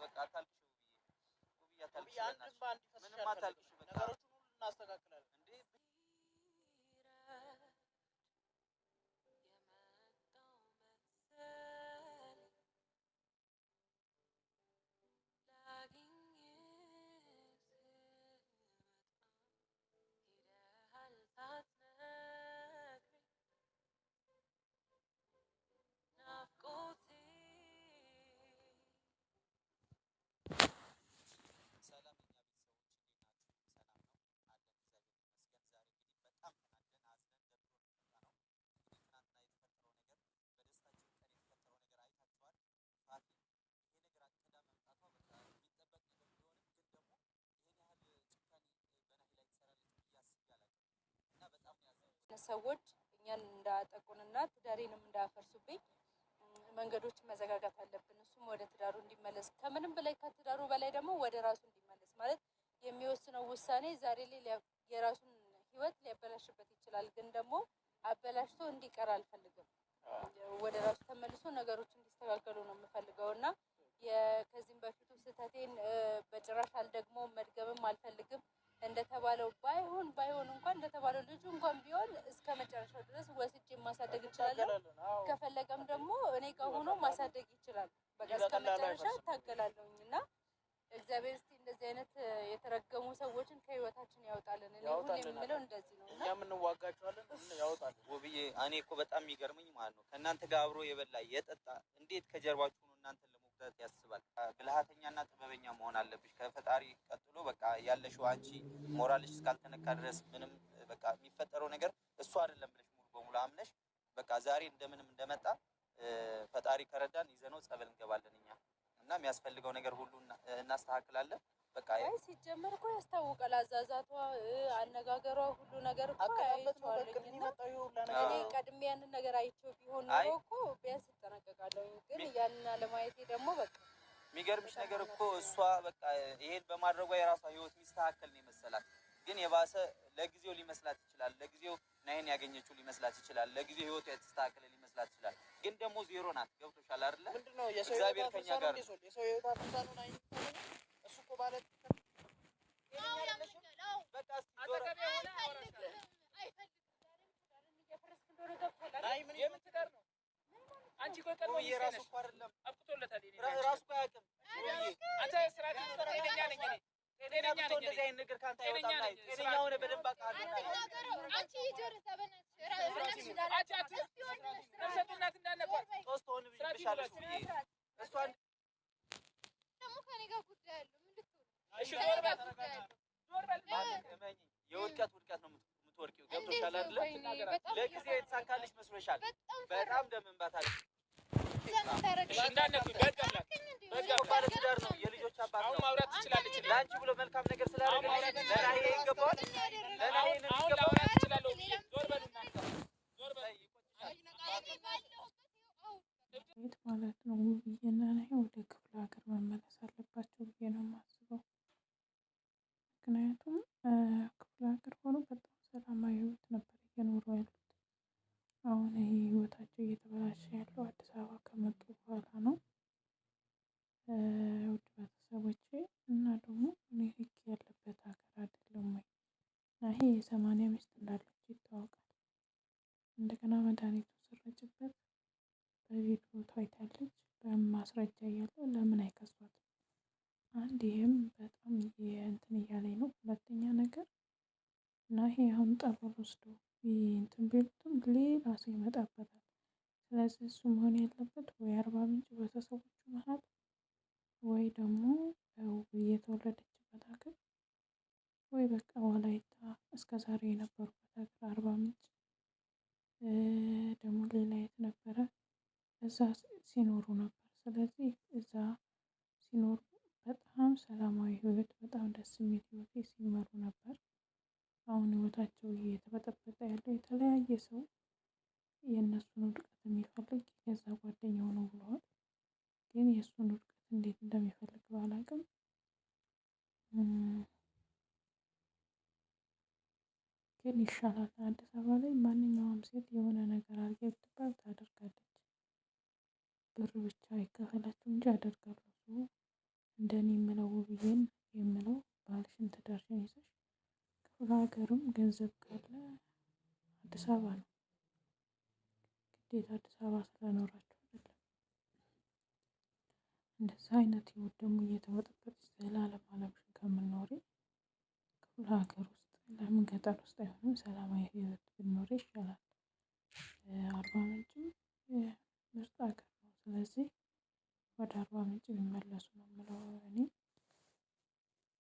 በቃ አታልቅሽ ውብዬ አታልቅሽ ምንም አታልቅሽ በቃ ነገሮችን ሁሉ እናስተካክላለን እንዴ ሰዎች እኛን እንዳያጠቁንና ትዳሬንም እንዳያፈርሱብኝ መንገዶችን መዘጋጋት አለብን። እሱም ወደ ትዳሩ እንዲመለስ ከምንም በላይ ከትዳሩ በላይ ደግሞ ወደ ራሱ እንዲመለስ ማለት የሚወስነው ውሳኔ ዛሬ ላይ የራሱን ህይወት ሊያበላሽበት ይችላል። ግን ደግሞ አበላሽቶ እንዲቀር አልፈልግም። ወደ ራሱ ተመልሶ ነገሮች እንዲስተካከሉ ነው የምፈልገው እና ከዚህም በፊቱ ስህተቴን በጭራሽ አልደግሞም መድገምም አልፈልግም። እንደተባለው ባይሆን እንኳን እንደተባለው ልጁ እንኳን ቢሆን እስከ መጨረሻው ድረስ ወስጄ ማሳደግ እችላለሁ። ከፈለገም ደግሞ እኔ ጋር ሆኖ ማሳደግ ይችላል። በቃ እስከ መጨረሻ ታገላለሁኝ እና እግዚአብሔር እስቲ እንደዚህ አይነት የተረገሙ ሰዎችን ከህይወታችን ያውጣልን። እኔ ሁሌ የምለው እንደዚህ ነው እና እኛም እንዋጋቸዋለን ያውጣልን። ውብዬ እኔ እኮ በጣም የሚገርመኝ ማለት ነው ከእናንተ ጋር አብሮ የበላ የጠጣ እንዴት ከጀርባችሁ ነው እናንተን ለመጉዳት ያስባል? ብልሃተኛና ጥበበኛ መሆን አለብሽ። ከፈጣሪ ቀጥሎ በቃ ያለሽው አንቺ ሞራልሽ እስካልተነካ ድረስ ምንም በቃ የሚፈጠረው ነገር እሱ አይደለም ብለሽ ሙሉ በሙሉ አምነሽ በቃ ዛሬ እንደምንም እንደመጣ ፈጣሪ ከረዳን ይዘነው ጸበል እንገባለን እኛ እና የሚያስፈልገው ነገር ሁሉ እናስተካክላለን። በቃ ሲጀመር እኮ ያስታውቃል። አዛዛቷ፣ አነጋገሯ፣ ሁሉ ነገር እኮ አይቼዋለሁኝ። እኔ ቀድሜ ያንን ነገር አይቼው ቢሆን ኖሮ እኮ ቢያንስ እጠነቀቃለሁ። ግን ያንን አለማየቴ ደግሞ በቃ የሚገርምሽ ነገር እኮ እሷ በቃ ይሄን በማድረጓ የራሷ ህይወት የሚስተካከል ነው የመሰላት። ግን የባሰ ለጊዜው ሊመስላት ይችላል። ለጊዜው ናይን ያገኘችው ሊመስላት ይችላል። ለጊዜው ህይወቱ የተስተካከለ ሊመስላት ይችላል። ግን ደግሞ ዜሮ ናት። ገብቶሻል አይደለ? ምንድነው እግዚአብሔር ከኛ ጋር ነው። የሰው ህይወት አፍርሳ ነው ናይን እሱ እኮ ማለት በቃ አጠገቤ ሆነ አንቺ እኮ ቀድሞ የራሱ እኮ አይደለም አብቅቶለታል። ራሱ እኮ አያውቅም። አንተ ስራ ጤነኛ ነኝ እኔ ጤነኛ ነኝ። እንደዚህ አይነት ነገር ካንተ አይወጣም። ላይ ጤነኛ ሆነ በደንብ አውቃለሁ። አንቺ ይጆርሳ በእናትሽ ነፍሰጡናት እንዳነበር ሶስት ሆነ ብቻለሽ። እሷን ደግሞ ከኔ ጋር ጉዳይ አለው። ምን ልትሆን? እሺ ዞር በል እመኚኝ። የውድቀት ውድቀት ነው የምትወርቂው። ገብቶሻል አይደለ? ለጊዜው የተሳካልሽ መስሎሻል። በጣም ደም እንባታል። ባለትዳር ነው፣ የልጆች አባት ነው። ማውራት ትችላለች። ለአንቺ ብሎ መልካም ነገር ስላደረገ ለናሂ ይገባዋል። ለናሂ ነው ማውራት ትችላለሁ። ዞር በል ዞር በል ቤት ማለት ነው። ውብዬና ናሂ ወደ ክፍለ ሀገር መመለስ አለባቸው ብዬ ነው የማስበው። ምክንያቱም ክፍለ ሀገር ሆኖ በጣም ሰላማዊ ህይወት ነበር እየኖሩ ያሉት። አሁን ይሄ ህይወታቸው እየተበላሸ ያለው አዲስ አበባ ከመጡ በኋላ ነው። ውድ ቤተሰቦቼ እና ደግሞ እኔ ህግ ያለበት ሀገር አይደለም ወይ? ናሂ የ80 ሚስት እንዳለች ይታወቃል። እንደገና መድኃኒቱ ስረጭበት በቪዲዮ ታይታለች። በማስረጃ እያለው ለምን አይከሷትም? አንድ ይህም በጣም እንትን እያለኝ ነው። ሁለተኛ ነገር ናሂ አሁን ጠበል ወስዶ እንትን ቢሉትም ሌላ ሰው ይመጣበታል። ስለዚህ እሱ መሆን ያለበት ወይ አርባ ምንጭ ቤተሰቦቹ መሀል ወይ ደግሞ የተወለደችበት ሀገር ወይ በቃ ወላይታ እስከ ዛሬ የነበሩበት ሀገር አርባ ምንጭ ደግሞ ሌላ የት ነበረ? እዛ ሲኖሩ ነበር። ስለዚህ እዛ ሲኖሩ በጣም ሰላማዊ ህይወት፣ በጣም ደስ የሚል ህይወት ሲመሩ ነበር። አሁን ህይወታቸው እየተበጠበጠ ያለው የተለያየ ሰው የእነሱን ውድቀት የሚፈልግ የገዛ ጓደኛው ነው ብለዋል። ግን የእሱን ውድቀት እንዴት እንደሚፈልግ ባላውቅም ግን ይሻላል። አዲስ አበባ ላይ ማንኛውም ሴት የሆነ ነገር አድርጊ ብትባል ታደርጋለች። ብር ብቻ አይከፈላችሁ እንጂ ያደርጋሉ። እንደኔ የምለው ውብዬን የምለው ባልሽን ትዳርሽን ይዘሽ ክፍለ ሀገርም ገንዘብ ካለ አዲስ አበባ ነው። ግዴታ አዲስ አበባ ስለኖራችሁ አይደለም። እንደዛ አይነት ህይወት ደግሞ እየተበጠበጥሽ ዘላለም አለምሽን ከምትኖሪ ክፍለ ሀገር ውስጥ ለምን ገጠር ውስጥ አይሆንም ሰላማዊ ህይወት ብትኖሪ ይሻላል። አርባ ምንጭም ምርጥ ሀገር ነው። ስለዚህ ወደ አርባ ምንጭ ቢመለሱ ነው የምለው።